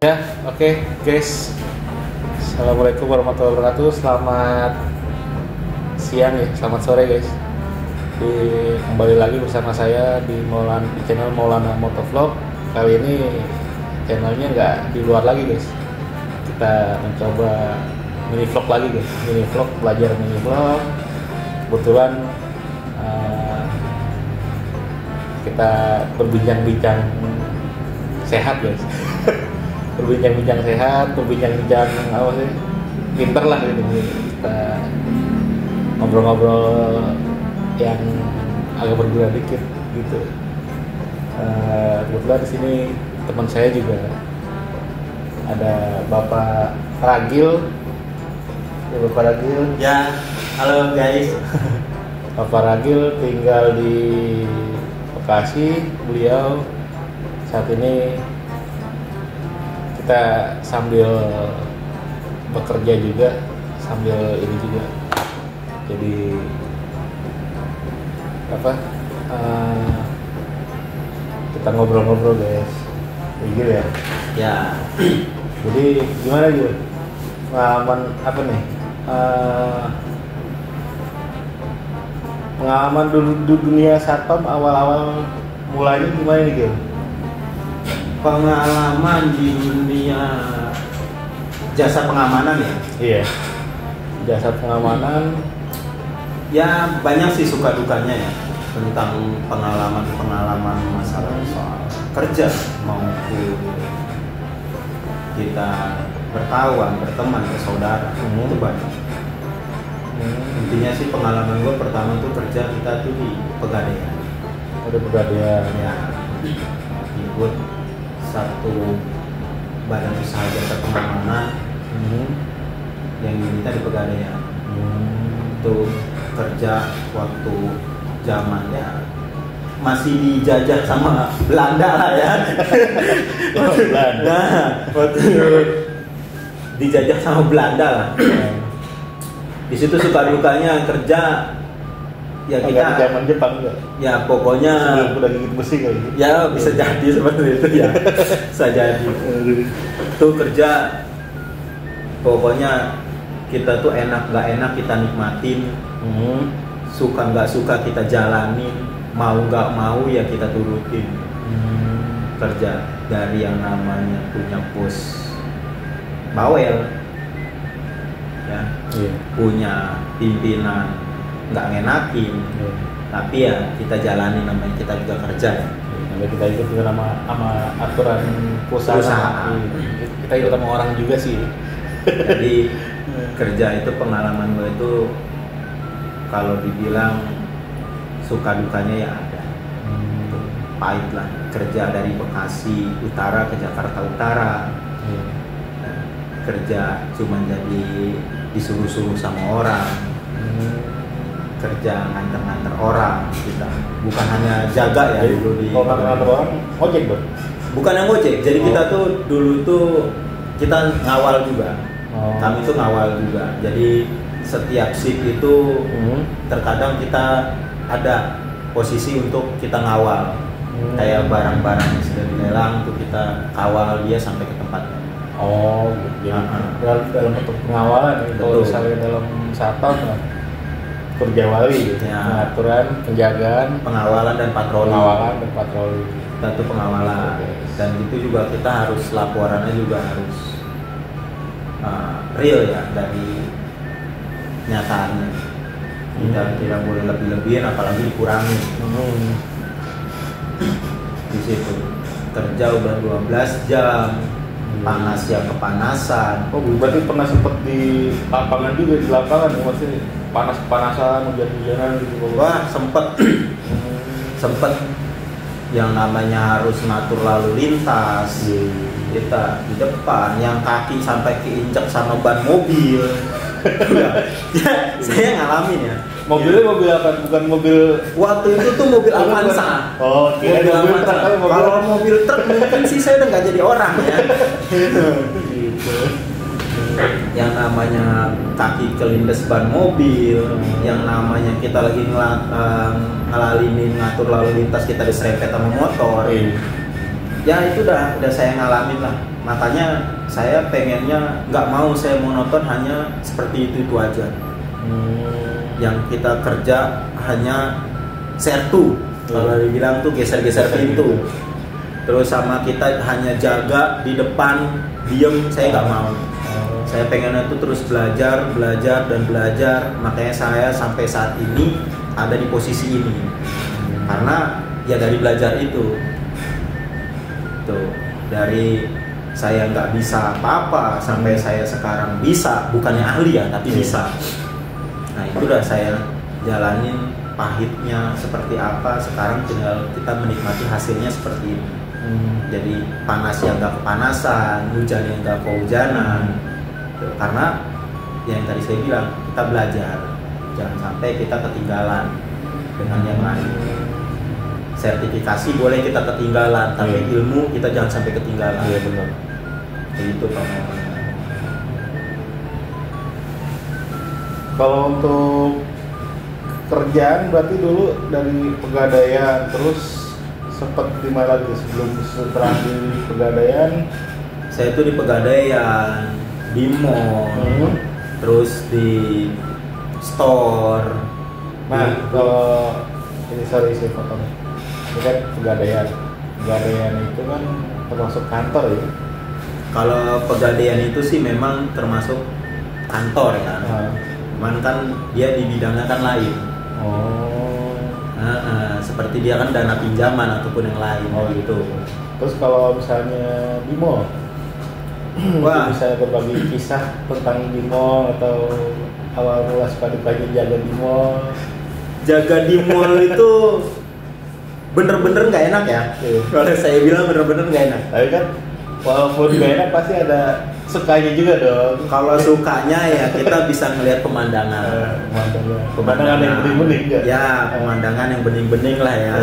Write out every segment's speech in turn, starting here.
Ya, oke, guys. Assalamualaikum warahmatullahi wabarakatuh. Selamat siang ya, selamat sore guys. Kembali lagi bersama saya di channel Maulana Motovlog. Kali ini channelnya nggak di luar lagi guys. Kita mencoba mini vlog lagi guys. Mini vlog, belajar mini vlog. Kebetulan kita berbincang-bincang sehat guys. berbincang-bincang sehat, berbincang-bincang apa sih, pinter lah gitu. Kita ngobrol-ngobrol yang agak berguna dikit gitu. Kebetulan di sini teman saya juga ada Bapak Ragil. Ya, Bapak Ragil. Ya, halo guys. Bapak Ragil tinggal di Bekasi. Beliau saat ini kita sambil bekerja juga, sambil ini juga, jadi apa, kita ngobrol-ngobrol guys, gitu ya. Ya, Jadi gimana gitu pengalaman apa nih, pengalaman di dunia satpam awal-awal mulanya gimana nih gitu? pengalaman di dunia jasa pengamanan ya. Iya, jasa pengamanan. Ya banyak sih suka dukanya ya tentang pengalaman masalah soal kerja maupun kita berkawan, berteman, bersaudara. Itu banyak. Intinya sih pengalaman gue pertama tuh kerja kita tuh di Pegadaian. Ada Pegadaian. Ya, ikut satu badan usaha jasa pengamanan yang diminta di Pegadaian. Itu kerja waktu zamannya masih dijajah sama Belanda lah ya. Belanda. Waktu dijajah sama Belanda lah. Di situ suka dukanya kerja ya kita zaman Jepang enggak? ya pokoknya Udah gigit besi kali gitu. ya bisa jadi seperti itu ya. Bisa jadi. Itu kerja pokoknya kita tuh enak nggak enak kita nikmatin, suka nggak suka kita jalanin, mau nggak mau ya kita turutin. Kerja dari yang namanya punya pos bawel ya, punya pimpinan nggak ngenakin, tapi ya kita jalani, namanya kita juga kerja ya. Sampai kita ikut juga sama aturan perusahaan. Kita ikut sama orang juga sih. Jadi kerja itu pengalaman gue itu kalau dibilang suka dukanya ya ada. Pahit lah, kerja dari Bekasi Utara ke Jakarta Utara. Kerja cuma jadi disuruh-suruh sama orang. Kerja nganter-nganter orang kita, bukan hanya jaga ya dulu di. Kalau nganter orang, ojek dong? Bukan yang ojek, jadi kita tuh dulu tuh kita ngawal juga. Kami tuh ngawal juga. Jadi setiap shift itu terkadang kita ada posisi untuk kita ngawal. Kayak barang-barang yang sudah dilelang tuh kita kawal dia sampai ke tempatnya. Oh, gitu. Dalam bentuk pengawalan ya. Kalau misalnya dalam satpam lah, kerja wali gitu. Ya. Pengaturan, penjagaan, Pengawalan dan patroli. pengawalan dan patroli. Kita tuh pengawalan. Dan itu juga kita harus laporannya juga harus real ya dari nyataannya. Kita tidak boleh lebih-lebihin apalagi dikurangi. Di situ kerja udah 12 jam, panas ya kepanasan. Oh, berarti pernah sempet di lapangan juga, di lapangan ya, maksudnya panas-panasan, hujan-hujanan gitu. Wah sempet yang namanya harus ngatur lalu lintas. Kita di depan yang kaki sampai keinjak sama ban mobil. Ya, saya ngalamin ya. Mobilnya mobil apa? Bukan mobil. Waktu itu tuh mobil Avanza. Oh, mobil Avanza. Kalau mobil truk mungkin sih saya udah nggak jadi orang ya. Gitu. Yang namanya kaki kelindes ban mobil, yang namanya kita lagi ngatur lalu lintas kita diserempet sama motor. Ya itu udah saya ngalamin lah. Makanya saya pengennya nggak mau saya monoton hanya seperti itu aja. Yang kita kerja hanya sertu, kalau dibilang tuh geser-geser pintu. Terus sama kita hanya jaga di depan, diem, saya nggak mau. Saya pengennya tuh terus belajar dan belajar. Makanya saya sampai saat ini ada di posisi ini. Karena ya dari belajar itu. Tuh, dari saya nggak bisa apa-apa sampai saya sekarang bisa, bukannya ahli ya, tapi bisa. Nah itu udah saya jalanin pahitnya seperti apa, sekarang tinggal kita menikmati hasilnya seperti ini. Jadi panas yang nggak kepanasan, hujan yang nggak kehujanan. Karena yang tadi saya bilang, kita belajar, jangan sampai kita ketinggalan dengan yang lain. Sertifikasi boleh kita ketinggalan, tapi ilmu kita jangan sampai ketinggalan. Iya benar. Itu Pak. Kalau untuk kerjaan berarti dulu dari Pegadaian, terus sempat di mana lagi sebelum setelah di Pegadaian? Saya itu di Pegadaian, di mall, terus di store. Nah kalau ini sorry saya potong. Ini kan Pegadaian itu kan termasuk kantor ya? Kalau Pegadaian itu sih memang termasuk kantor ya. Cuman kan dia di bidangnya kan lain. Seperti dia kan dana pinjaman ataupun yang lain. Gitu. Terus kalau misalnya di mall, wah bisa berbagi kisah tentang di mall atau awal mula suka dipelajari jaga di mall. Jaga di mall itu bener-bener nggak enak ya. Kalau saya bilang bener-bener nggak enak. Tapi kan walaupun nggak enak pasti ada sukanya juga dong. Kalau sukanya ya kita bisa ngelihat pemandangan. Pemandangan yang bening-bening ya. Ya, pemandangan yang bening-bening lah ya.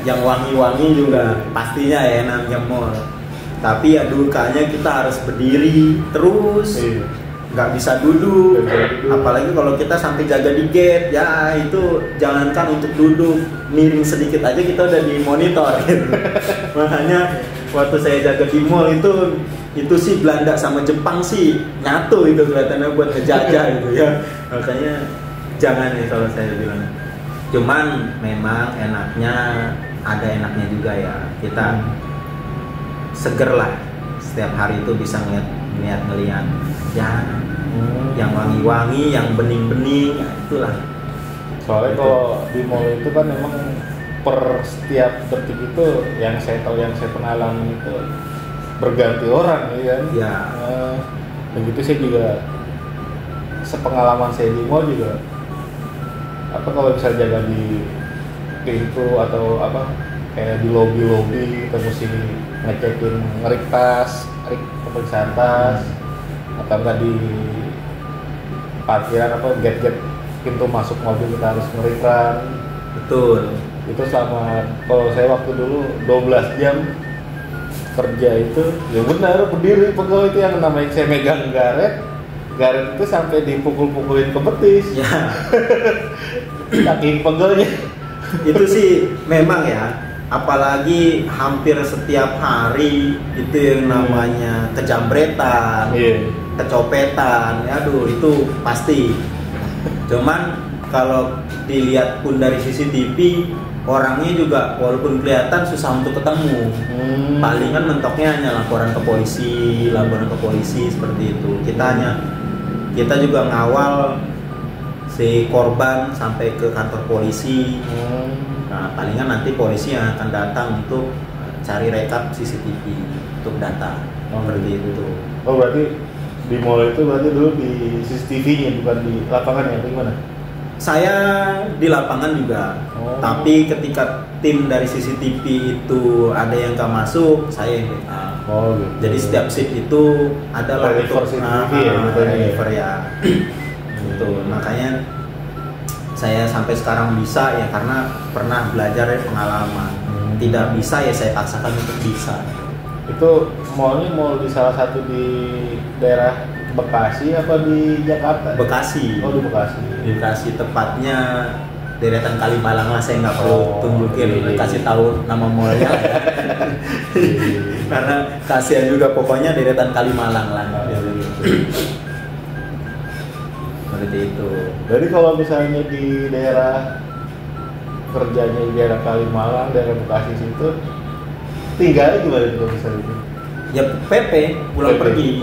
Yang wangi-wangi juga pastinya ya namanya mall. Tapi ya dukanya kita harus berdiri terus. Nggak bisa duduk. Apalagi kalau kita sampai jaga di gate, ya itu jangankan untuk duduk, miring sedikit aja kita udah dimonitor gitu. Makanya waktu saya jaga di mall itu sih Belanda sama Jepang sih nyatu itu kelihatannya buat ngejajah gitu ya. Makanya jangan nih kalau saya bilang. Cuman memang enaknya ada enaknya juga ya, kita seger lah setiap hari itu bisa ngeliat ya yang wangi-wangi, yang bening-bening, ya itulah. Soalnya kalau di mall itu kan memang per setiap detik itu yang saya tahu, yang saya pernah alami itu berganti orang ya kan. Ya. Begitu saya juga sepengalaman saya di mall juga, apa kalau bisa jaga di pintu atau apa kayak di lobi kita mesti ngecekin ngerik pemeriksaan tas, atau enggak di parkiran apa gate pintu masuk mobil kita harus ngerikran. Betul. Itu sama kalau saya waktu dulu 12 jam kerja itu ya benar berdiri pegawai itu yang namanya saya megang garet itu sampai dipukul-pukulin ke betis ya. Saking pegelnya. Itu sih memang ya, apalagi hampir setiap hari itu yang namanya kejamretan, kecopetan, aduh itu pasti. Cuman kalau dilihat pun dari CCTV, orangnya juga walaupun kelihatan susah untuk ketemu. Palingan mentoknya hanya laporan ke polisi seperti itu. Kita juga ngawal si korban sampai ke kantor polisi. Nah, palingan nanti polisi yang akan datang untuk cari rekap CCTV untuk data. Seperti itu. Oh berarti di mall itu berarti dulu di CCTV-nya bukan di lapangan ya, gimana? Saya di lapangan juga, tapi ketika tim dari CCTV itu ada yang nggak masuk, saya yang backup. Gitu. Jadi setiap shift itu adalah untuk deliver ya. Gitu. Makanya saya sampai sekarang bisa ya karena pernah belajar dari pengalaman. Tidak bisa ya saya paksakan untuk bisa. Itu mallnya mall di salah satu di daerah Bekasi apa di Jakarta? Bekasi. Oh di Bekasi. Di Bekasi tepatnya deretan Kalimalang lah, saya nggak perlu tunjukin, kasih tahu nama mallnya ya. Karena kasihan juga, pokoknya deretan Kalimalang lah. Seperti itu. Jadi kalau misalnya di daerah kerjanya di daerah Kalimalang, daerah Bekasi situ, tinggal gimana juga misalnya? Ya PP, pulang pergi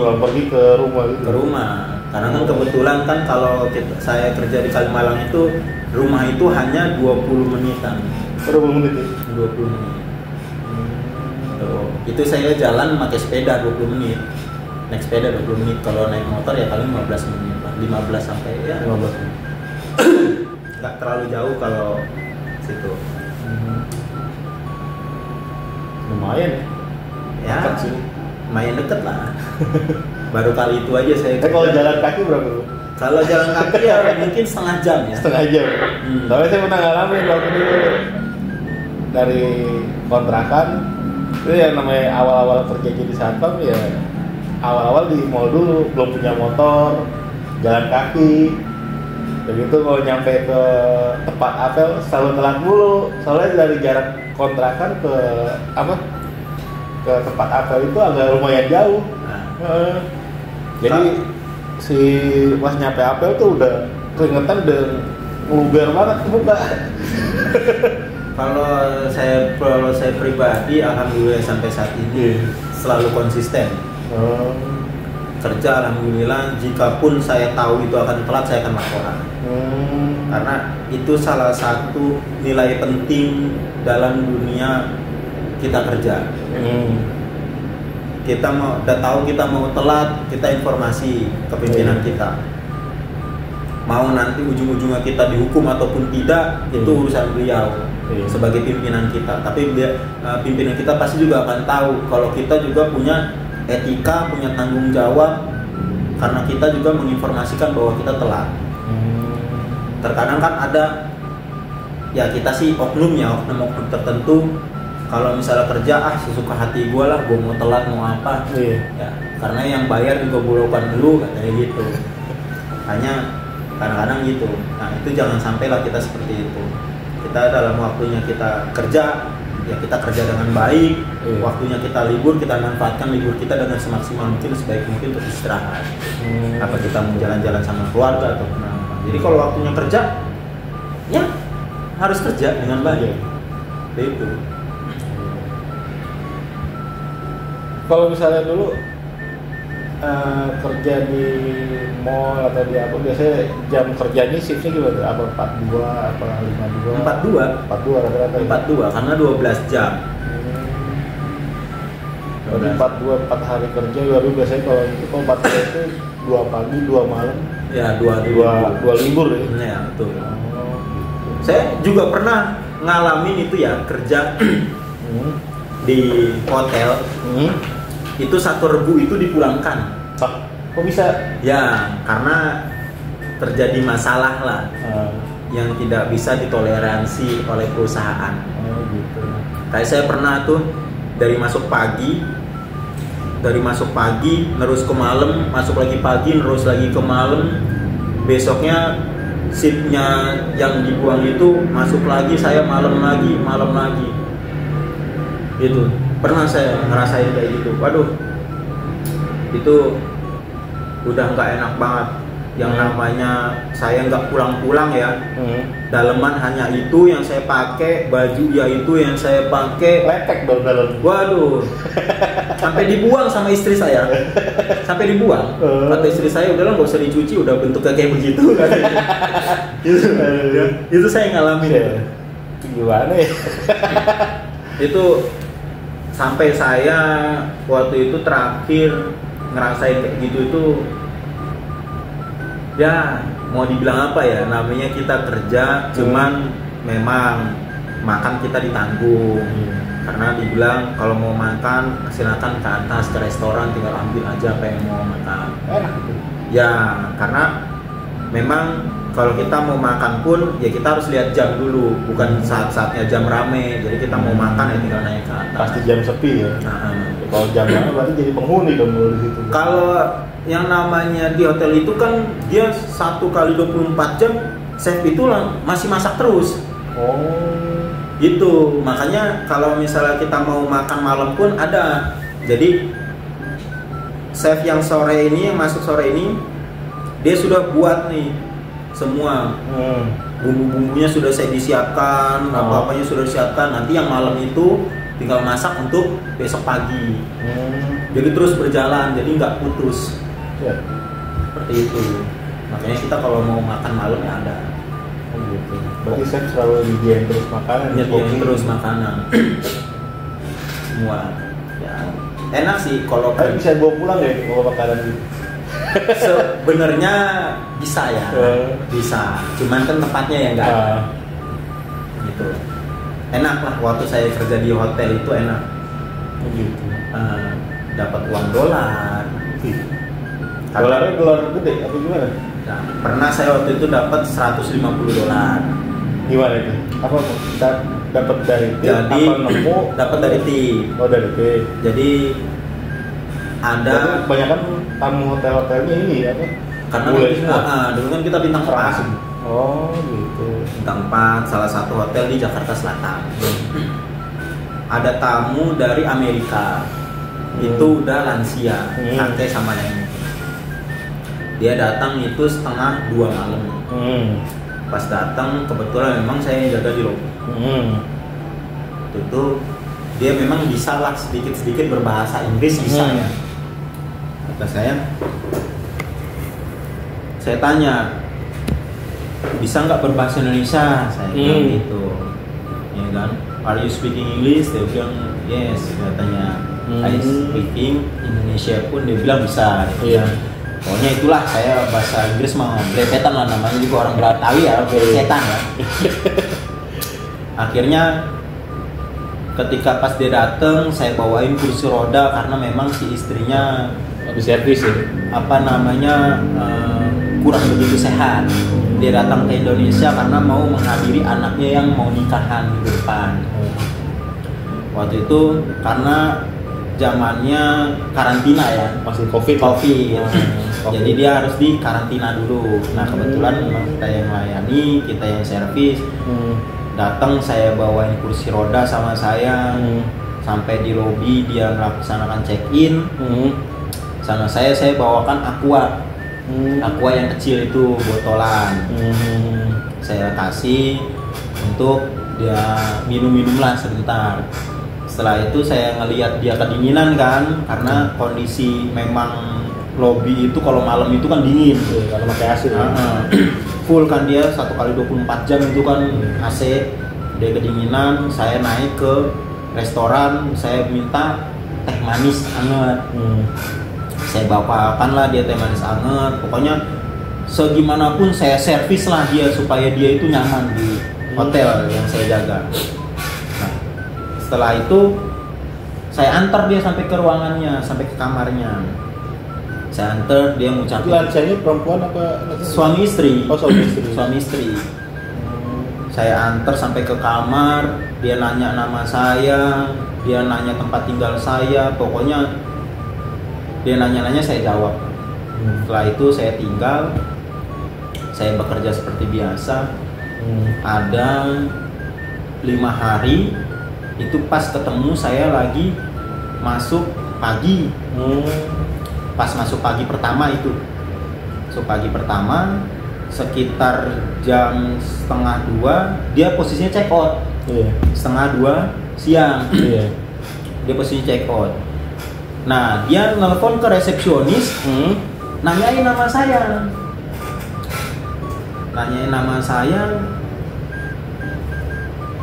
ke rumah gitu. Ke rumah. Karena kan kebetulan kan kalau saya kerja di Kalimalang itu, rumah itu hanya 20 menitan. 20 menit ya? 20 menit. Tuh. Itu saya jalan pakai sepeda 20 menit. Naik sepeda 20 menit. Kalau naik motor ya paling 15 menit lah. 15 sampai ya 15 menit. Nggak terlalu jauh kalau situ. Lumayan ya? Ya, sih. lumayan deket lah. Baru kali itu aja saya Kalau jalan kaki berapa? Kalau jalan kaki ya mungkin setengah jam ya. Setengah jam. Tapi saya pernah ngalamin waktu dulu dari kontrakan itu yang namanya awal-awal kerja jadi satpam ya, awal-awal di mall dulu, belum punya motor, jalan kaki. Begitu kalau nyampe ke tempat apel selalu telat mulu, soalnya dari jarak kontrakan ke tempat apel itu agak lumayan jauh. Jadi si pas nyampe apel tuh udah keringetan dan ngeluber banget ke muka. Kalau saya pribadi, alhamdulillah sampai saat ini selalu konsisten. Kerja alhamdulillah, jikapun saya tahu itu akan telat, saya akan laporan. Karena itu salah satu nilai penting dalam dunia kita kerja. Kita udah tahu kita mau telat, kita informasi ke pimpinan kita. Mau nanti ujung-ujungnya kita dihukum ataupun tidak, itu urusan beliau sebagai pimpinan kita. Tapi pimpinan kita pasti juga akan tahu kalau kita juga punya etika, punya tanggung jawab, karena kita juga menginformasikan bahwa kita telat. Terkadang kan ada, ya kita sih oknum tertentu. Kalau misalnya kerja, sesuka hati gue lah, gue mau telat mau apa, ya karena yang bayar juga bukan dulu katanya gitu. Hanya kadang-kadang gitu. Nah itu jangan sampai lah kita seperti itu. Kita dalam waktunya kita kerja, ya kita kerja dengan baik. Waktunya kita libur, kita manfaatkan libur kita dengan semaksimal mungkin, sebaik mungkin untuk istirahat. Apa kita mau jalan-jalan sama keluarga atau apa. Jadi kalau waktunya kerja, ya harus kerja dengan baik. Itu. Kalau misalnya dulu kerja di mall atau di apa, biasanya jam kerjanya shiftnya gimana? Apa 42 apa 52? 42 rata-rata. 42 karena 12 jam. Jadi 4 hari kerja, baru biasanya kalau itu kalau 4 itu 2 pagi 2 malam. Ya 2 libur ya. Ya betul. Saya juga pernah ngalamin itu ya, kerja di hotel. Itu satu Rebu itu dipulangkan. Kok bisa? Ya karena terjadi masalah lah yang tidak bisa ditoleransi oleh perusahaan. Gitu. Kayak saya pernah tuh dari masuk pagi terus ke malam, masuk lagi pagi terus lagi ke malam, besoknya shiftnya yang dibuang itu masuk lagi, saya malam lagi gitu. Pernah saya ngerasain kayak gitu. Waduh, itu udah nggak enak banget. Yang namanya saya nggak pulang-pulang ya. Daleman hanya itu yang saya pakai, baju ya itu yang saya pakai. Lepek dong dalam. Waduh, sampai dibuang sama istri saya. Sampai dibuang. Kata istri saya, udahlah nggak usah dicuci, udah bentuknya kayak begitu. Itu saya ngalamin. Gimana ya? Itu sampai saya waktu itu terakhir ngerasain kayak gitu itu, ya mau dibilang apa ya, namanya kita kerja, cuman memang makan kita ditanggung. Karena dibilang kalau mau makan silakan ke atas ke restoran, tinggal ambil aja apa yang mau makan. Ya karena memang kalau kita mau makan pun ya kita harus lihat jam dulu, bukan saat-saatnya jam rame. Jadi kita mau makan ya tinggal naik ke atas. Pasti jam sepi ya. Kalau jam rame berarti jadi penghuni dong di situ. Kalau yang namanya di hotel itu kan dia 1 kali 24 jam chef itu masih masak terus. Oh. Gitu, makanya kalau misalnya kita mau makan malam pun ada. Jadi chef yang sore ini, yang masuk sore ini, dia sudah buat nih semua. Bumbu-bumbunya sudah saya disiapkan, apa-apanya sudah disiapkan. Nanti yang malam itu tinggal masak untuk besok pagi. Jadi terus berjalan, jadi nggak putus. Ya. Seperti itu. Makanya kita kalau mau makan malam ya ada. Oh gitu. Berarti chef selalu nyediain terus makanan. Nyediain terus makanan. Semua. Ya. Enak sih kalau Tapi bisa bawa pulang ya bawa makanan gitu. Sebenarnya bisa ya, bisa. Cuman kan tempatnya yang nggak ada. Gitu. Enak lah waktu saya kerja di hotel itu enak. Gitu. Dapat uang dolar. Dolarnya dolar gede apa gimana? Nah, pernah saya waktu itu dapat 150 dolar. Gimana itu? Apa kita dapat dari tip? Jadi apa nemu? dapat dari tip. Oh dari tip. Jadi ada. Jadi kebanyakan tamu hotel-hotelnya ini apa? Karena bule semua. dulu kan kita bintang 4. Oh gitu. Bintang 4 salah satu hotel di Jakarta Selatan. Ada tamu dari Amerika. Itu udah lansia, kakek sama nenek. Dia datang itu setengah 2 malam. Pas datang kebetulan memang saya yang jaga di lobi. Itu dia memang bisa lah sedikit-sedikit berbahasa Inggris bisa ya. Kata saya tanya, bisa nggak berbahasa Indonesia? Saya bilang gitu, ya kan? Are you speaking English? Dia bilang yes. Katanya I speaking Indonesia pun dia bilang bisa. Dia pokoknya itulah saya bahasa Inggris mah blepetan lah namanya juga orang Betawi ya, setan ya. Akhirnya ketika pas dia datang saya bawain kursi roda karena memang si istrinya habis servis ya. Apa namanya kurang begitu sehat. Dia datang ke Indonesia karena mau menghadiri anaknya yang mau nikahan di depan. Waktu itu karena zamannya karantina ya, masih COVID. Jadi dia harus di karantina dulu. Nah kebetulan memang kita yang melayani, kita yang servis. Datang saya bawain kursi roda sama saya. Sampai di lobi dia melaksanakan check-in. Sana saya bawakan aqua. Aqua yang kecil itu botolan. Saya kasih untuk dia minum-minum lah sebentar. Setelah itu saya ngelihat dia kedinginan kan, karena kondisi memang lobi itu kalau malam itu kan dingin, karena pakai AC. Full kan dia 1 kali 24 jam itu kan AC. Dia kedinginan, saya naik ke restoran, saya minta teh manis hangat. Saya bawakan lah dia teh manis hangat. Pokoknya segimanapun saya servis lah dia supaya dia itu nyaman di hotel yang saya jaga. Setelah itu saya antar dia sampai ke ruangannya, sampai ke kamarnya. Saya antar, dia ngucapin. Lansianya perempuan apa? Suami istri. Oh suami istri. Suami istri. Saya antar sampai ke kamar, dia nanya nama saya, dia nanya tempat tinggal saya, pokoknya dia nanya-nanya saya jawab. Setelah itu saya tinggal, saya bekerja seperti biasa. Ada 5 hari. Itu pas ketemu saya lagi masuk pagi. Pas masuk pagi pertama itu. Masuk pagi pertama sekitar jam 1:30 dia posisinya check out. 1:30 siang. Dia posisinya check out. Nah, dia nelpon ke resepsionis, nanyain nama saya.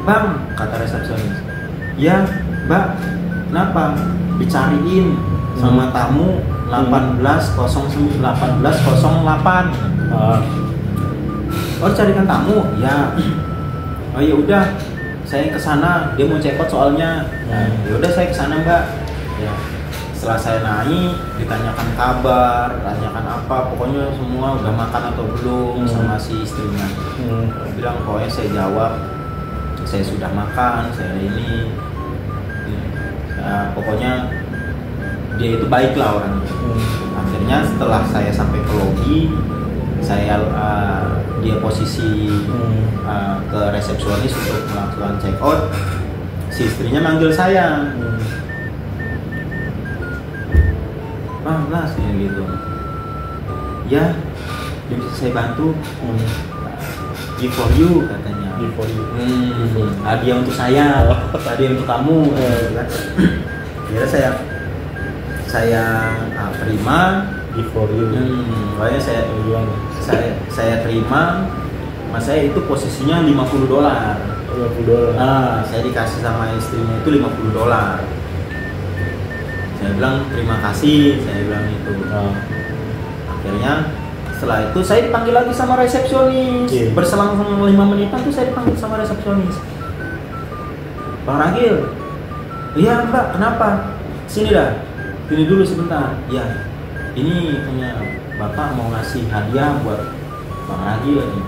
Bang, kata resepsionis. Ya, Mbak, kenapa? Dicariin sama tamu 1808. Oh, carikan tamu? Ya. Oh ya udah, saya kesana. Dia mau check out soalnya. Ya udah saya kesana Mbak. Ya. Setelah saya naik, ditanyakan kabar, tanyakan apa, pokoknya semua udah makan atau belum sama si istrinya. Dia bilang pokoknya saya jawab, saya sudah makan, saya ini. Pokoknya dia itu baiklah orangnya. Akhirnya setelah saya sampai ke lobi, saya dia posisi ke resepsionis untuk melakukan check out, si istrinya manggil saya, Mas ini gitu, ya bisa saya bantu, give for you katanya, Give for you. hadiah untuk saya, hadiah untuk kamu, ya saya terima, Give for you. makanya saya terima, mas saya itu posisinya $50. $50. Saya dikasih sama istrinya itu $50. Saya bilang terima kasih, saya bilang itu. Akhirnya setelah itu saya dipanggil lagi sama resepsionis. Berselang 5 menitan tuh saya dipanggil sama resepsionis. Bang Ragil, iya Mbak, kenapa? Sini dah, sini dulu sebentar. Ya, ini punya Bapak mau ngasih hadiah buat Bang Ragil nih.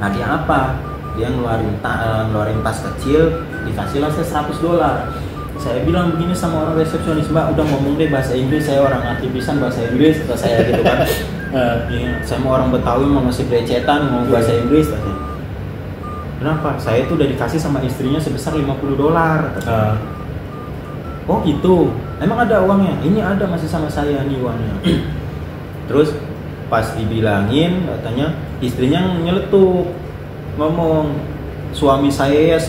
Hadiah apa? Dia ngeluarin tas kecil, dikasihlah saya $100. Saya bilang begini sama orang resepsionis, Mbak udah ngomong deh bahasa Inggris, saya orang ngerti pisan bahasa Inggris, kata saya gitu kan. Saya mau orang Betawi mau ngasih pelecetan, mau bahasa Inggris, katanya. Kenapa? Saya itu udah dikasih sama istrinya sebesar $50. Oh gitu, emang ada uangnya? Ini ada, masih sama saya nih uangnya. Terus pas dibilangin, katanya istrinya nyeletuk, ngomong, suami saya ya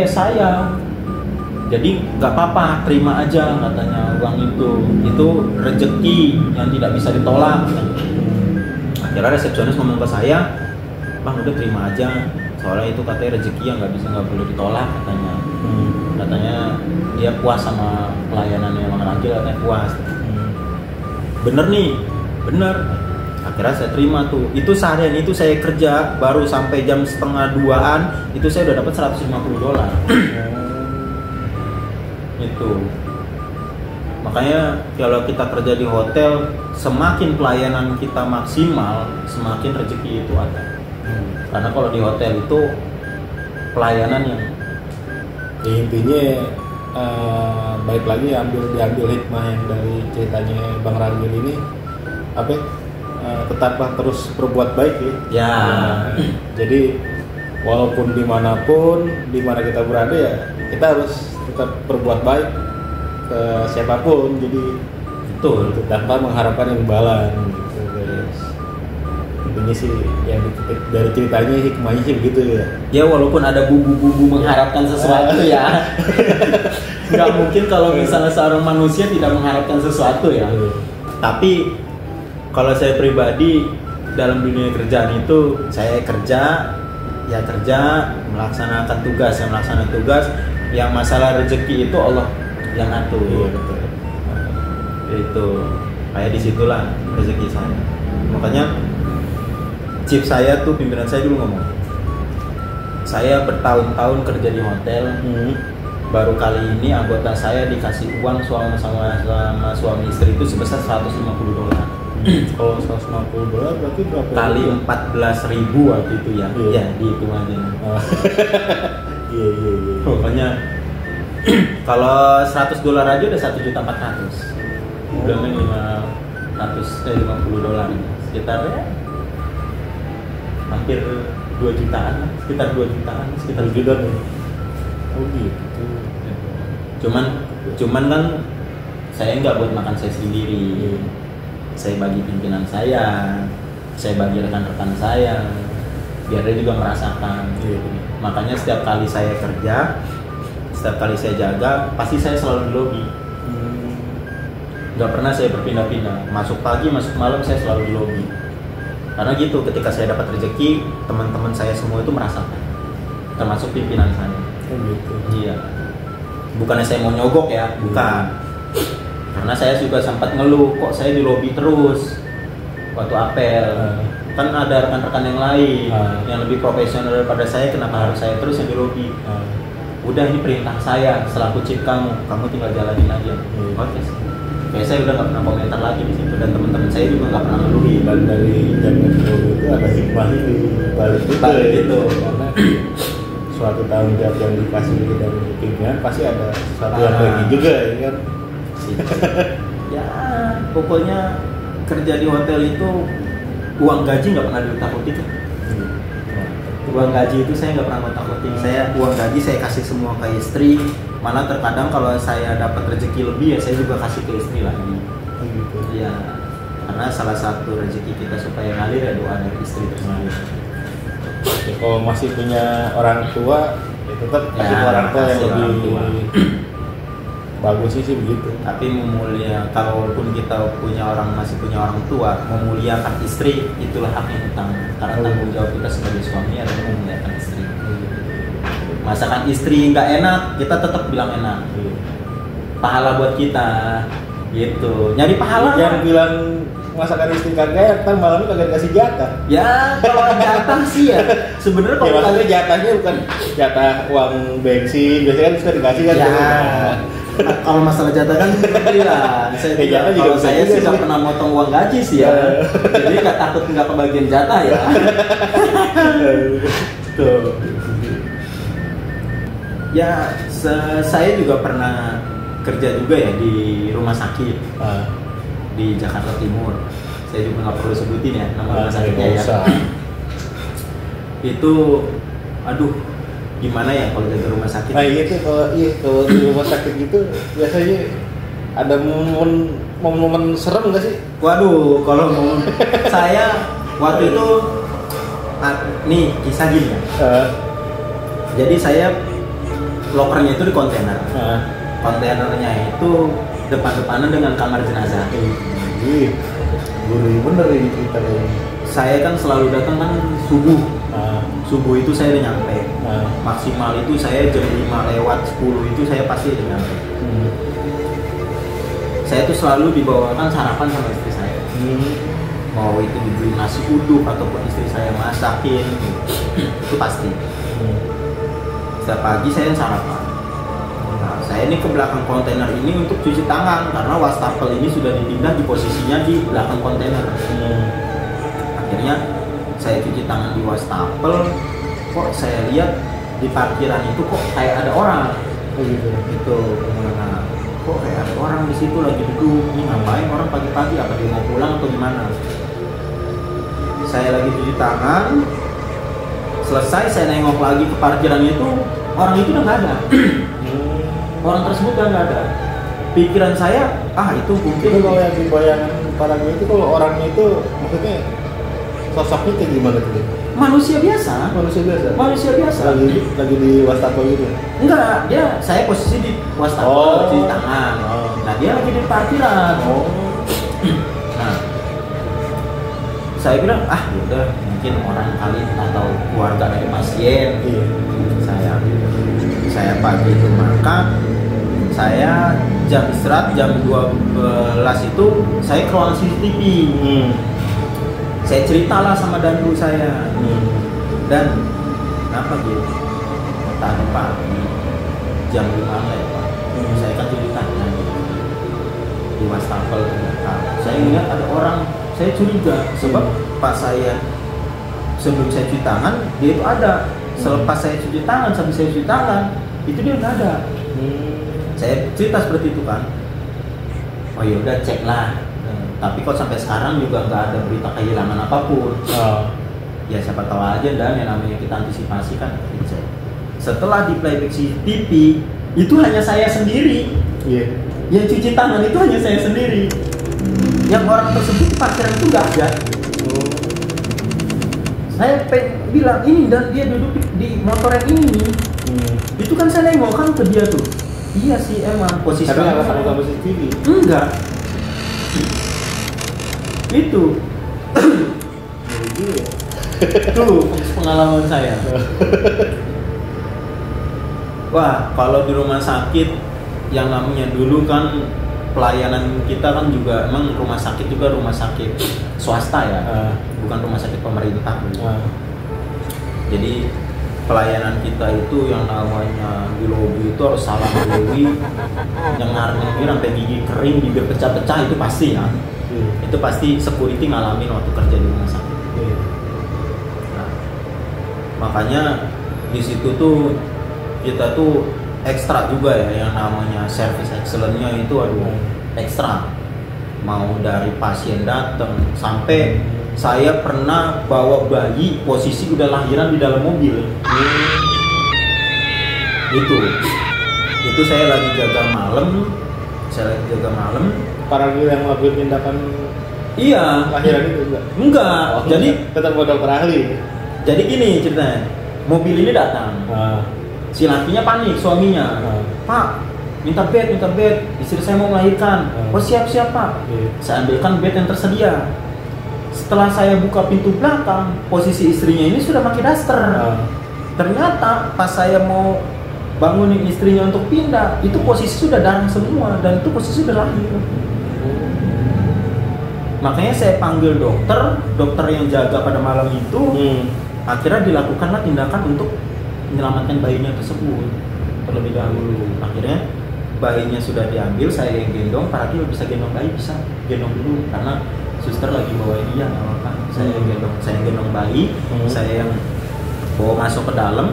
saya. Jadi nggak apa-apa, terima aja katanya uang itu rezeki yang tidak bisa ditolak. Akhirnya resepsionis ngomong ke saya, Bang udah terima aja, soalnya itu katanya rezeki yang nggak boleh ditolak katanya. Katanya dia puas sama pelayanannya Bang Ragil, katanya puas. Bener nih, bener. Akhirnya saya terima tuh. Itu seharian itu saya kerja baru sampai jam 1:30-an, itu saya udah dapat $150. Itu makanya kalau kita kerja di hotel, semakin pelayanan kita maksimal, semakin rezeki itu ada. Karena kalau di hotel itu pelayanan yang intinya baik lagi diambil hikmah yang dari ceritanya Bang Ragil ini, apa tetaplah terus berbuat baik ya. Jadi walaupun dimanapun, dimana kita berada ya, kita harus tetap berbuat baik ke siapapun, jadi betul tanpa mengharapkan imbalan gitu guys. Intinya sih yang dari ceritanya hikmahnya sih begitu ya. Ya walaupun ada bumbu-bumbu mengharapkan sesuatu ya. Nggak mungkin kalau misalnya seorang manusia tidak mengharapkan sesuatu ya. Tapi kalau saya pribadi dalam dunia kerjaan itu, saya kerja melaksanakan tugas, yang masalah rezeki itu Allah yang atur. Betul. Itu kayak disitulah rezeki saya. Makanya chief saya tuh, pimpinan saya dulu ngomong, saya bertahun-tahun kerja di hotel, baru kali ini anggota saya dikasih uang sama suami istri itu sebesar $150. Kalau $150 berarti berapa? Kali 14.000 waktu itu ya. Ya dihitung aja. Iya. Pokoknya kalau $100 aja udah $1.400.000. Bilangnya $50, sekitar ya hampir 2 jutaan, sekitar 2 jutaan. Oh gitu. Cuman kan saya nggak buat makan saya sendiri. Saya bagi pimpinan saya bagi rekan-rekan saya, biar dia juga merasakan. Makanya setiap kali saya kerja, setiap kali saya jaga, pasti saya selalu di lobi. Nggak pernah saya berpindah-pindah. Masuk pagi, masuk malam, saya selalu di lobi. Karena gitu, ketika saya dapat rezeki, teman-teman saya semua itu merasakan, termasuk pimpinan saya. Oh gitu. Iya. Bukannya saya mau nyogok ya, bukan. Karena saya juga sempat ngeluh, kok saya di lobi terus waktu apel. Kan ada rekan-rekan yang lain yang lebih profesional daripada saya, kenapa harus saya terus yang di lobi? Udah, ini perintah saya selaku chief kamu tinggal jalanin aja. Oke sih. Kayak saya udah nggak pernah komentar lagi di situ, dan teman-teman saya juga nggak pernah ngeluh. Dan dari jamin itu ada hikmahnya di balik itu. Karena suatu tanggung jawab yang dikasih dari pimpinan pasti ada sesuatu yang lagi juga ya kan. Ya pokoknya kerja di hotel itu uang gaji nggak pernah ditakuti kan. Uang gaji itu saya nggak pernah takutin. Saya uang gaji saya kasih semua ke istri. Malah terkadang kalau saya dapat rezeki lebih ya saya juga kasih ke istri lagi. Iya. Karena salah satu rezeki kita supaya ngalir ya doa dari istri tersebut. Ya, kalau masih punya orang tua, ya tetap kasih ke orang tua yang lebih bagus sih begitu. Tapi kalaupun kita masih punya orang tua, memuliakan istri itulah haknya utama. Karena tanggung jawab kita sebagai suami adalah memuliakan istri. Masakan istri nggak enak, kita tetap bilang enak. Pahala buat kita, gitu. Nyari pahala. Jangan bilang masakan istri kagak, kan malamnya kagak dikasih jatah. Ya kalau jatah sih ya. Sebenarnya Ya kalau maksudnya jatahnya bukan jatah uang bensin, biasanya kan suka dikasih kan. Ya. Kalau masalah jatah kan bilang, saya sih nggak pernah motong uang gaji sih ya. Jadi nggak takut nggak kebagian jatah ya. Tuh. Ya, saya juga pernah kerja juga ya di rumah sakit di Jakarta Timur. Saya juga nggak perlu sebutin ya nama rumah sakitnya ya. Itu, aduh, gimana ya kalau jaga rumah sakit? Nah iya tuh kalau di rumah sakit gitu biasanya ada momen serem nggak sih? Waduh, kalau momen saya waktu itu nih kisah gini ya. Jadi saya lokernya itu di kontainer. Kontainernya itu depan-depanan dengan kamar jenazah. Gurih bener ini ceritanya. Saya kan selalu datang kan subuh. Subuh itu saya udah nyampe. Maksimal itu saya jam 5 lewat 10 itu saya pasti udah nyampe. Saya tuh selalu dibawakan sarapan sama istri saya. Mau itu dibeli nasi uduk ataupun istri saya masakin, itu pasti. Setiap pagi saya sarapan. Nah, saya ini ke belakang kontainer ini untuk cuci tangan karena wastafel ini sudah dipindah di posisinya di belakang kontainer. Akhirnya saya cuci tangan di wastafel, kok saya lihat di parkiran itu kok kayak ada orang. Gitu. Nah, kok kayak ada orang di situ lagi duduk. Ini ngapain orang pagi-pagi? Apa dia mau pulang atau gimana? Saya lagi cuci tangan. Selesai saya nengok lagi ke parkiran itu, orang itu udah nggak ada. Orang tersebut udah nggak ada. Pikiran saya, itu mungkin. Itu kalau yang dibayangkan para gue itu kalau orangnya itu maksudnya sosoknya kayak gimana tuh? Manusia biasa. Manusia biasa. Lagi di wastafel gitu. Enggak, saya posisi di wastafel cuci tangan. Nah dia lagi di parkiran. Nah, saya bilang udah mungkin orang kali atau keluarga dari pasien. Saya pagi itu makan. Saya jam istirahat jam 12 itu saya ke ruangan CCTV. Saya ceritalah sama dandu saya. Dan kenapa gitu? Tadi pagi jam 5 lewat. Saya kan cuci tangan di wastafel. Saya ingat ada orang, saya curiga sebab pas saya sebelum saya cuci tangan dia itu ada. Selepas saya cuci tangan sampai saya cuci tangan itu dia nggak ada. Saya cerita seperti itu kan. Oh ya udah cek lah. Tapi kok sampai sekarang juga nggak ada berita kehilangan apapun. Ya siapa tahu aja dan yang namanya kita antisipasi kan. Setelah di playback CCTV itu hanya saya sendiri. Yang cuci tangan itu hanya saya sendiri. Yang orang tersebut di parkiran itu nggak ada. Saya bilang ini dan dia duduk di motor yang ini nih. Itu kan saya nengok kan ke dia tuh. Iya sih emang posisi. Tapi nggak sama CCTV. Enggak. Itu. Tuh pengalaman saya. Wah, kalau di rumah sakit yang namanya dulu kan pelayanan kita kan juga emang rumah sakit swasta ya, bukan rumah sakit pemerintah. Jadi pelayanan kita itu yang namanya di lobi itu harus salam dewi, yang nyari sampai gigi kering, bibir pecah-pecah itu pasti ya. Itu pasti security ngalamin waktu kerja di rumah sakit. Nah, makanya di situ tuh kita tuh ekstra juga ya yang namanya service excellence-nya itu ekstra. Mau dari pasien datang sampai Saya pernah bawa bayi posisi udah lahiran di dalam mobil. Itu saya lagi jaga malam. Paragil yang melakukan tindakan Iya. lahiran itu Enggak. Oh, Jadi tetap mau dokter ahli. Jadi gini ceritanya. Mobil ini datang. Si lakinya panik, suaminya. Pak, minta bed. Istri saya mau melahirkan. Oh siap Pak. Saya ambilkan bed yang tersedia. Setelah saya buka pintu belakang, posisi istrinya ini sudah pakai daster. Ternyata pas saya mau bangunin istrinya untuk pindah, itu posisi sudah darah semua dan itu posisi sudah lahir. Makanya saya panggil dokter yang jaga pada malam itu. Akhirnya dilakukanlah tindakan untuk menyelamatkan bayinya tersebut terlebih dahulu. Akhirnya bayinya sudah diambil, saya yang gendong. Paragil bisa gendong bayi, bisa gendong dulu karena suster lagi bawa dia, nggak apa-apa. Saya gendong bayi, saya yang bawa masuk ke dalam.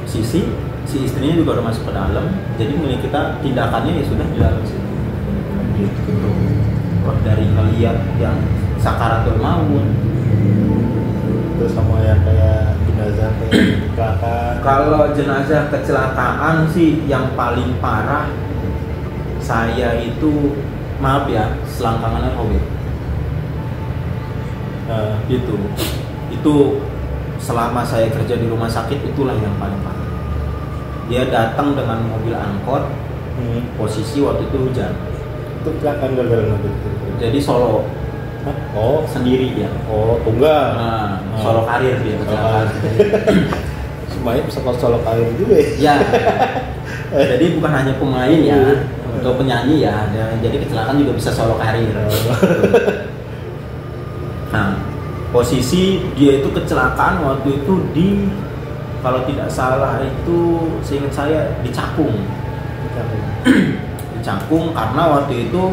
Si istrinya juga udah masuk ke dalam. Jadi mulai kita tindakannya ya sudah di dalam sini. Gitu. Dari ngeliat yang sakaratul maut. Terus sama yang kayak jenazah kayak kecelakaan. Kalau jenazah kecelakaan sih yang paling parah, saya itu maaf ya, selangkangannya robek. Itu selama saya kerja di rumah sakit itulah yang paling parah. Dia datang dengan mobil angkot, posisi waktu itu hujan. Itu kecelakaan gara-gara mobil. Jadi solo. Sendiri dia. Tunggal. Solo karir dia kecelakaan. Semuanya bisa solo karir juga ya. Ya. Jadi bukan hanya pemain ya, untuk penyanyi ya. Jadi kecelakaan juga bisa solo karir. Nah, posisi dia itu kecelakaan waktu itu kalau tidak salah itu seingat saya di Cakung. Di Cakung karena waktu itu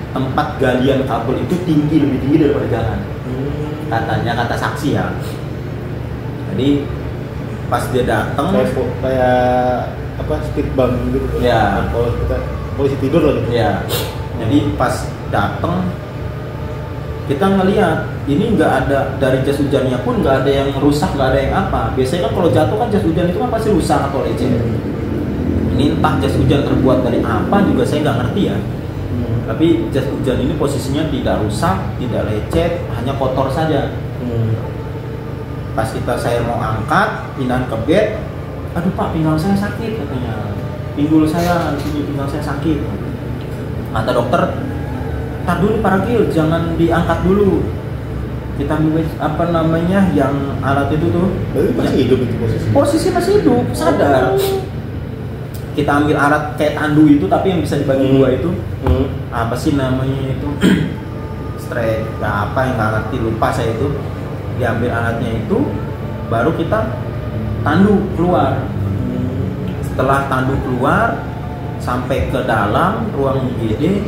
tempat galian kabel itu lebih tinggi daripada jalan. Katanya, kata saksi ya. Jadi pas dia datang kayak apa speed bump gitu. Ya. Kalau kita polisi tidur loh gitu. Ya. Jadi pas datang kita ngelihat ini nggak ada dari jas hujannya pun nggak ada yang rusak, nggak ada yang apa. Biasanya kan kalau jatuh kan jas hujan itu kan pasti rusak atau lecet. Ini entah jas hujan terbuat dari apa juga saya nggak ngerti ya. Tapi jas hujan ini posisinya tidak rusak, tidak lecet, hanya kotor saja. Pas saya mau angkat, pindahan ke bed, aduh Pak, pinggang saya sakit katanya. Pinggul saya di sini, pinggang saya sakit. Kata dokter, tar dulu Paragil, jangan diangkat dulu. Kita ambil yang alat itu tuh. Berarti masih hidup itu posisi? Posisi masih hidup, sadar. Kita ambil alat kayak tandu itu tapi yang bisa dibagi dua itu. Apa sih namanya itu? Straight, apa yang nggak ngerti, lupa saya itu. Diambil alatnya itu, baru kita tandu keluar. Setelah tandu keluar, sampai ke dalam ruang IGD,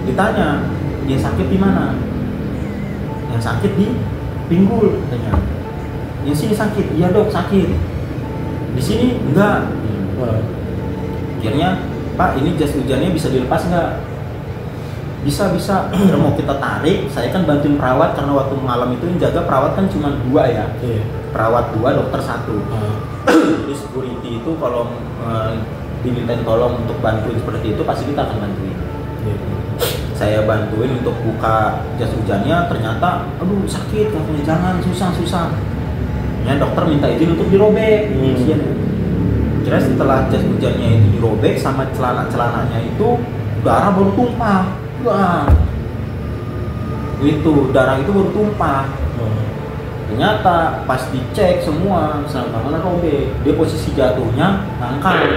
ditanya, dia sakit di mana? Yang sakit di pinggul, katanya. Yang sini sakit, iya dok sakit. Di sini enggak. Akhirnya, Pak, ini jas hujannya bisa dilepas nggak? Bisa. Akhirnya mau kita tarik, saya kan bantuin perawat karena waktu malam itu yang jaga perawat kan cuma 2 ya. Perawat 2, dokter 1. Jadi security itu kalau dimintain tolong untuk bantuin seperti itu pasti kita akan bantuin. Saya bantuin untuk buka jas hujannya, ternyata aduh sakit katanya, jangan, susah. Ya dokter minta izin untuk dirobek. Kira setelah jas hujannya itu dirobek sama celana-celananya itu darah baru tumpah. Wah. Itu darah itu baru tumpah. Ternyata pas dicek semua selangkangannya robek. Dia posisi jatuhnya ngangkat.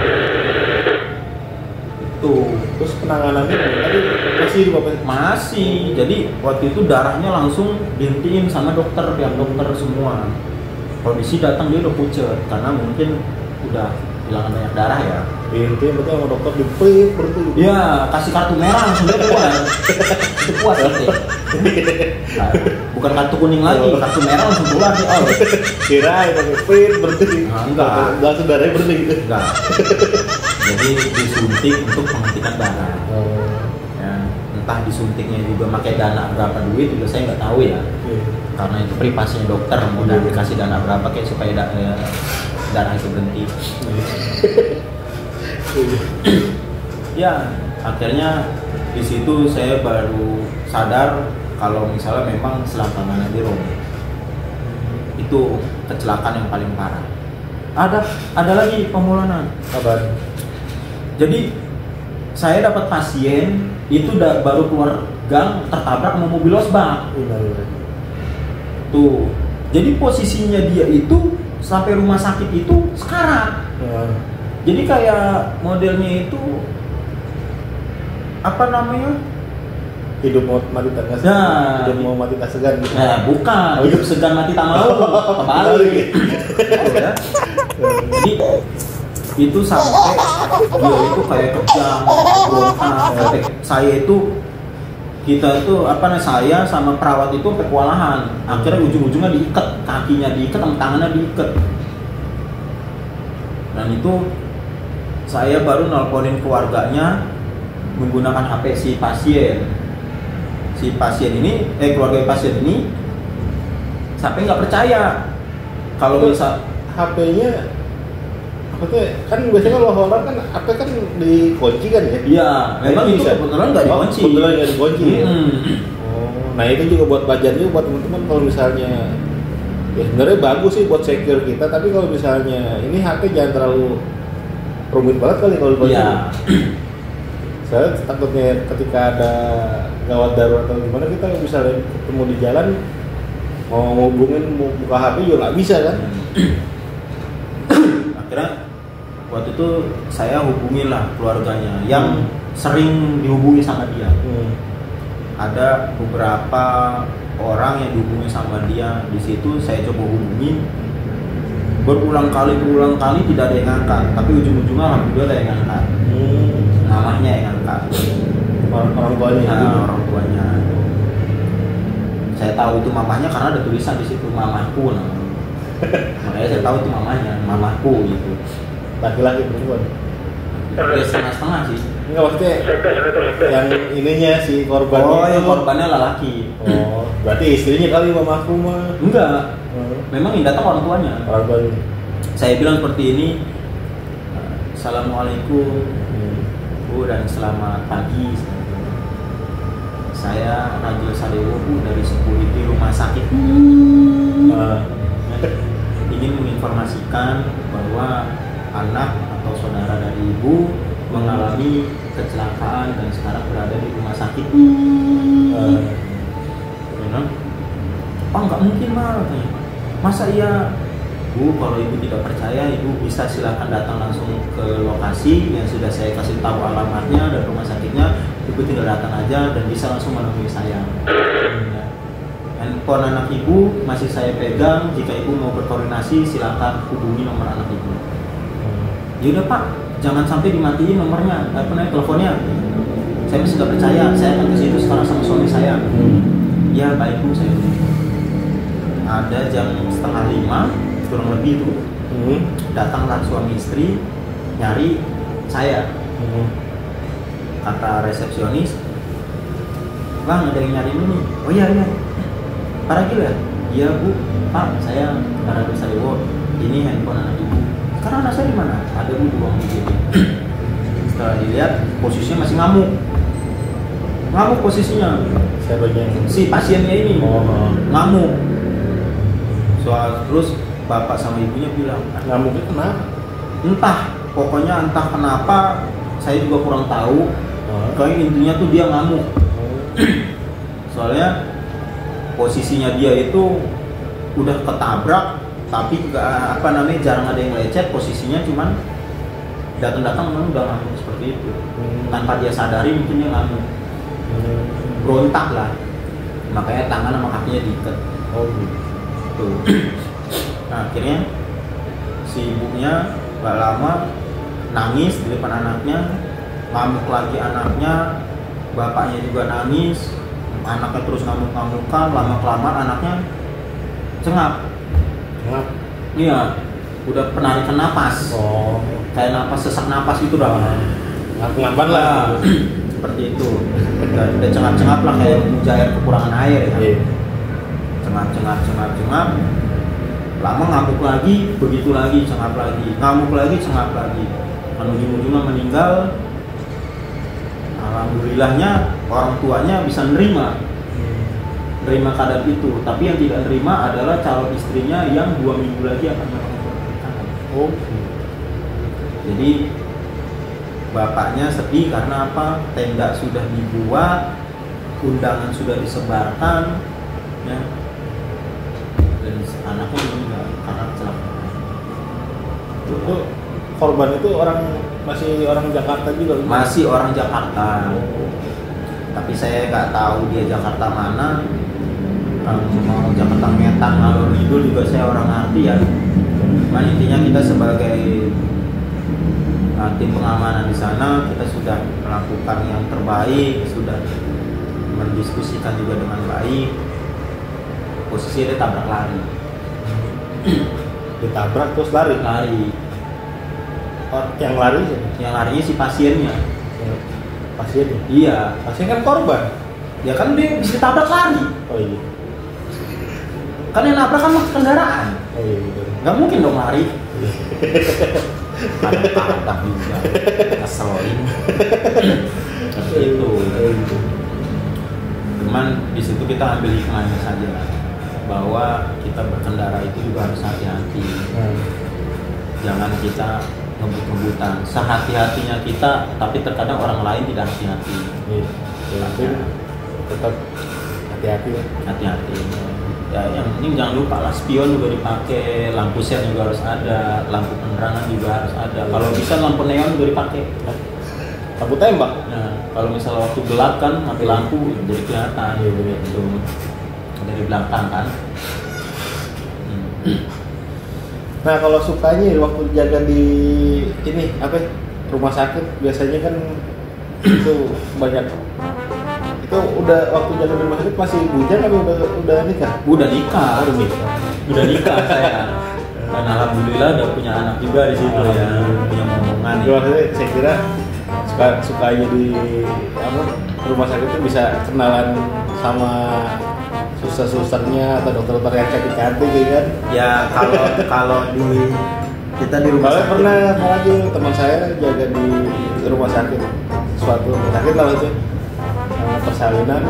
Terus penanganannya tadi masih hidup apa? Masih. Jadi waktu itu darahnya langsung dihentiin sama dokter, pihak dokter semua. Kondisi datang dia udah pucet karena mungkin udah hilangan banyak darah ya. Intinya berarti sama dokter diprit berarti. Ya, kasih kartu merah langsung dia puas. Itu puas gitu. Nah, bukan kartu kuning lagi, kartu merah langsung keluar dia. Kira itu diprit berarti. Enggak saudaranya berarti gitu. Enggak. Jadi disuntik untuk menghentikan darah. Ya, entah disuntiknya juga pakai dana berapa duit juga saya nggak tahu ya. Karena itu privasinya dokter mau dikasih dana berapa kayak supaya darah itu berhenti. Ya akhirnya di situ saya baru sadar kalau misalnya memang selangkangan di Rome itu kecelakaan yang paling parah. Ada lagi pemulangan. Kabar. Jadi saya dapat pasien itu baru keluar gang tertabrak sama mobil losbak. Tuh. Jadi posisinya dia itu sampai rumah sakit itu sekarang. Jadi kayak modelnya itu apa namanya? Hidup mau mati tak segan. Nah, hidup mau mati tak segan gitu. Nah, bukan. Hidup segan mati tak mau. Kembali. Ya. Jadi itu sampai dia itu kayak kejang, berontak. Sampai saya itu kita itu saya sama perawat itu sampai kewalahan. Akhirnya ujung-ujungnya diikat, kakinya diikat, sama tangannya diikat. Dan itu saya baru nelponin keluarganya menggunakan HP si pasien. Si pasien ini, keluarga pasien ini sampai nggak percaya kalau bisa HP-nya kan biasanya kalau orang kan HP kan dikunci kan ya? Iya, memang itu kebetulan nggak dikunci. Kebetulan nggak dikunci. Ya? Nah itu juga buat pelajaran juga buat teman-teman kalau misalnya ya sebenarnya bagus sih buat secure kita, tapi kalau misalnya ini HP jangan terlalu rumit banget kali kalau dikunci. Iya. Saya takutnya ketika ada gawat darurat atau gimana kita misalnya ketemu di jalan mau hubungin mau buka HP juga nggak bisa kan? Akhirnya waktu itu saya hubungin lah keluarganya yang sering dihubungi sama dia. Ada beberapa orang yang dihubungi sama dia. Di situ saya coba hubungi berulang kali tidak ada yang angkat, tapi ujung-ujungnya alhamdulillah ada yang angkat. Namanya yang angkat. Orang tuanya. Nah, orang tuanya. Saya tahu itu mamanya karena ada tulisan di situ mamaku namanya. Makanya saya tahu itu mamanya, mamaku gitu. Laki-laki perempuan? Ya setengah-setengah sih. Enggak, maksudnya yang ininya si korban. Oh, yang korbannya laki. Oh, berarti istrinya kali mamaku mah. Enggak. Memang yang datang orang tuanya. Orang tuanya. Saya bilang seperti ini. Assalamualaikum Bu dan selamat pagi. Saya Rajul Sadewo Bu dari security rumah sakit. Ingin menginformasikan bahwa anak atau saudara dari ibu mengalami kecelakaan dan sekarang berada di rumah sakit. Oh nggak mungkin mah, masa iya? Bu, kalau ibu tidak percaya, ibu bisa silakan datang langsung ke lokasi yang sudah saya kasih tahu alamatnya dan rumah sakitnya. Ibu tinggal datang aja dan bisa langsung menemui saya. Handphone anak ibu masih saya pegang. Jika ibu mau berkoordinasi, silakan hubungi nomor anak ibu. Ya udah Pak, jangan sampai dimatiin nomornya, teleponnya. Saya masih nggak percaya. Saya akan ke situ sekarang sama suami saya. Ya baik Bu, saya. Ada jam 4:30 kurang lebih itu. Datanglah suami istri nyari saya. Kata resepsionis, Bang ada yang nyari ini. Oh iya. Pak Ragil ya? Iya Bu, Pak saya Ragil Sadewo. Ini handphone anak ibu. Sekarang anak saya di mana? Ada Bu di ruang IGD. Setelah dilihat posisinya masih ngamuk posisinya. Siapanya? Si pasiennya ini. Ngamuk. Soal terus bapak sama ibunya bilang ngamuknya kenapa? Entah kenapa saya juga kurang tahu. Kayak intinya tuh dia ngamuk. Soalnya posisinya dia itu udah ketabrak tapi jarang ada yang lecet, posisinya cuman datang memang udah ngamuk seperti itu. Tanpa dia sadari mungkin dia ngamuk. Berontak lah. Makanya tangan sama kakinya diikat. Tuh. Nah, akhirnya si ibunya gak lama nangis di depan anaknya, ngamuk lagi anaknya, bapaknya juga nangis, anaknya terus ngamuk-ngamukan, lama-kelamaan anaknya cengap. Iya, udah penarikan napas. Kayak napas sesak napas itu dah. Ngelapan lah. seperti itu. Udah cengap-cengap lah kayak mujair kekurangan air ya. Cengap. Lama ngamuk lagi, begitu lagi, cengap lagi, ngamuk lagi, cengap lagi. Ujung-ujungnya meninggal. Alhamdulillahnya orang tuanya bisa nerima keadaan itu. Tapi yang tidak nerima adalah calon istrinya yang 2 minggu lagi akan melakukan pernikahan. Jadi bapaknya sedih karena apa? Tenda sudah dibuat, undangan sudah disebarkan, ya. Dan anaknya meninggal karena kecelakaan. Itu korban itu masih orang Jakarta juga? Masih orang Jakarta. Tapi saya nggak tahu dia Jakarta mana. Kalau mau Jakarta Ngetang, Ngalor Ngidul juga saya orang ngerti ya. Cuman intinya kita sebagai tim pengamanan di sana, kita sudah melakukan yang terbaik, sudah mendiskusikan juga dengan baik. Posisi dia tabrak lari. Ditabrak terus lari? Lari. Yang lari sih? Yang larinya si pasiennya. Pasiennya? Iya. Pasien kan korban? Ya kan dia bisa tabrak lari. Oh iya. Kan yang nabrak kan masuk kendaraan. Oh iya betul. Nggak mungkin dong lari. Kadang-kadang juga ngeselin. Itu. Cuman di situ kita ambil hikmahnya saja, bahwa kita berkendara itu juga harus hati-hati. Jangan kita ngebut-ngebutan. Sehati-hatinya kita, tapi terkadang orang lain tidak hati-hati. Tapi tetap hati-hati. Hati-hati. Ya, yang penting jangan lupa lah, spion juga dipakai, lampu sen juga harus ada, lampu penerangan juga harus ada. Kalau bisa lampu neon juga dipakai. Lampu tembak. Nah, kalau misalnya waktu gelap kan mati lampu jadi kelihatan. Gitu. Dari belakang kan. Nah, kalau sukanya waktu jaga di ini rumah sakit biasanya kan itu banyak. Itu udah waktu jaga di rumah sakit masih bujang atau udah nikah? Udah nikah. Udah nikah saya. Dan alhamdulillah udah punya anak juga di situ ya, punya momongan. Saya kira sukanya di rumah sakit itu bisa kenalan sama suster-susternya atau dokter-dokter yang cantik-cantik gitu kan? Ya kalau di kita di rumah sakit pernah lagi teman saya jaga di rumah sakit, suatu rumah sakit lah itu persalinan,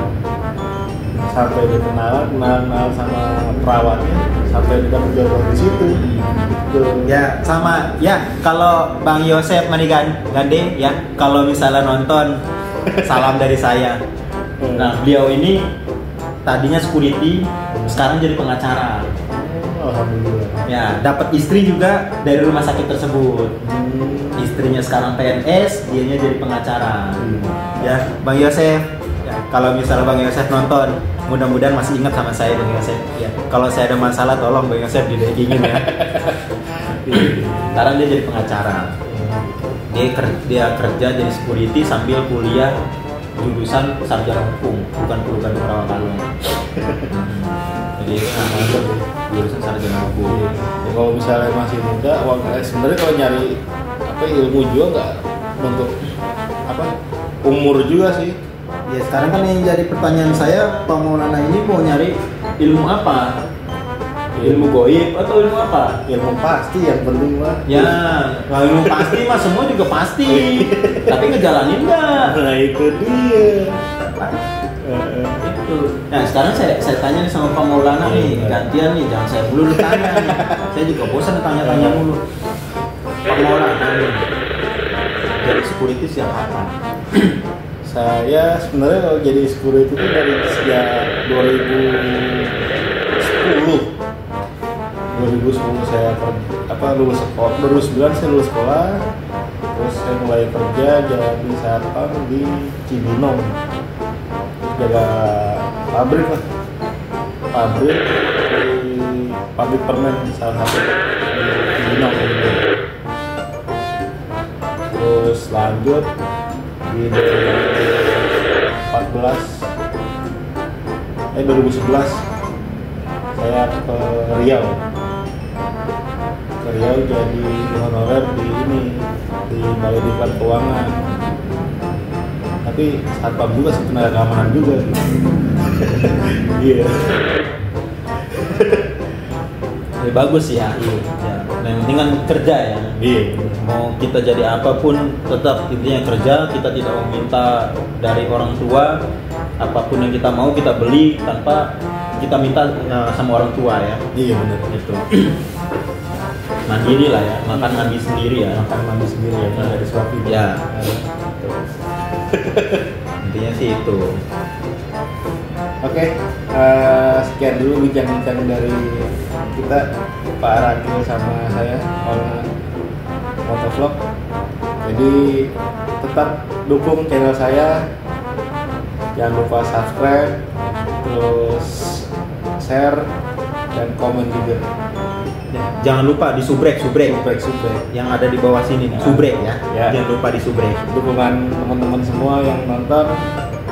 sampai kenal sama perawatnya, sampai kita berjodoh di situ. Ya sama ya, kalau Bang Yosef Manigande ya, kalau misalnya nonton salam dari saya. Nah, beliau ini tadinya security, sekarang jadi pengacara. Alhamdulillah. Ya, dapat istri juga dari rumah sakit tersebut. Istrinya sekarang PNS, dianya jadi pengacara. Ya, Bang Yosef. Ya, kalau misalnya Bang Yosef nonton, mudah-mudahan masih ingat sama saya, Bang Yosef. Ya, kalau saya ada masalah, tolong Bang Yosef didampingin ya. Sekarang dia jadi pengacara. Dia kerja jadi security sambil kuliah jurusan sarjana hukum, bukan perawatan. Jadi jurusan sarjana hukum. Ya, kalau misalnya masih muda, sebenarnya kalau nyari ilmu juga nggak untuk umur juga sih. Ya sekarang kan yang jadi pertanyaan saya, Pak Maulana ini mau nyari ilmu apa? Ilmu goib atau ilmu apa? Ilmu pasti yang penting lah. Ya, kalau ilmu pasti mah semua juga pasti. Tapi ngejalanin nggak? Nah itu dia. Itu. Nah sekarang saya tanya nih sama Pak Maulana nih, gantian nih, jangan saya dulu tanya nih. Saya juga bosan tanya-tanya mulu. Pak Maulana nih, jadi security sejak kapan? Saya sebenarnya kalau jadi security itu dari sejak 2010 saya lulus sekolah. 2009 saya lulus sekolah, terus saya mulai kerja jadi satpam di Cibinong, jaga pabrik di pabrik permen salah satu di Cibinong. Terus lanjut di 2011 saya ke Riau jadi honorer di Balai Diklat Keuangan. Nah, berarti satpam juga sih, tenaga keamanan juga. Iya. Ya, bagus ya. Iya. Ya. Nah, yang penting kan kerja ya. Iya. Mau kita jadi apapun tetap intinya kerja. Kita tidak meminta dari orang tua, apapun yang kita mau kita beli tanpa kita minta sama orang tua ya. Iya benar. Gitu. Mandiri lah ya, makan mandi sendiri ya. Makan mandi sendiri ya, nggak dari suami. Ya. Intinya sih itu. Oke, sekian dulu bincang-bincang dari kita, Pak Ragil sama saya, Motovlog. Jadi tetap dukung channel saya, jangan lupa subscribe, terus share dan komen juga. Ya, jangan lupa di subrek yang ada di bawah sini nih, subrek ya. Jangan lupa di subrek. Dukungan teman-teman semua yang nonton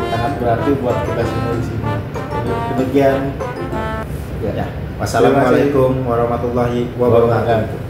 sangat berarti buat kita semua di sini. Demikian. Ya. Wassalamualaikum warahmatullahi wabarakatuh.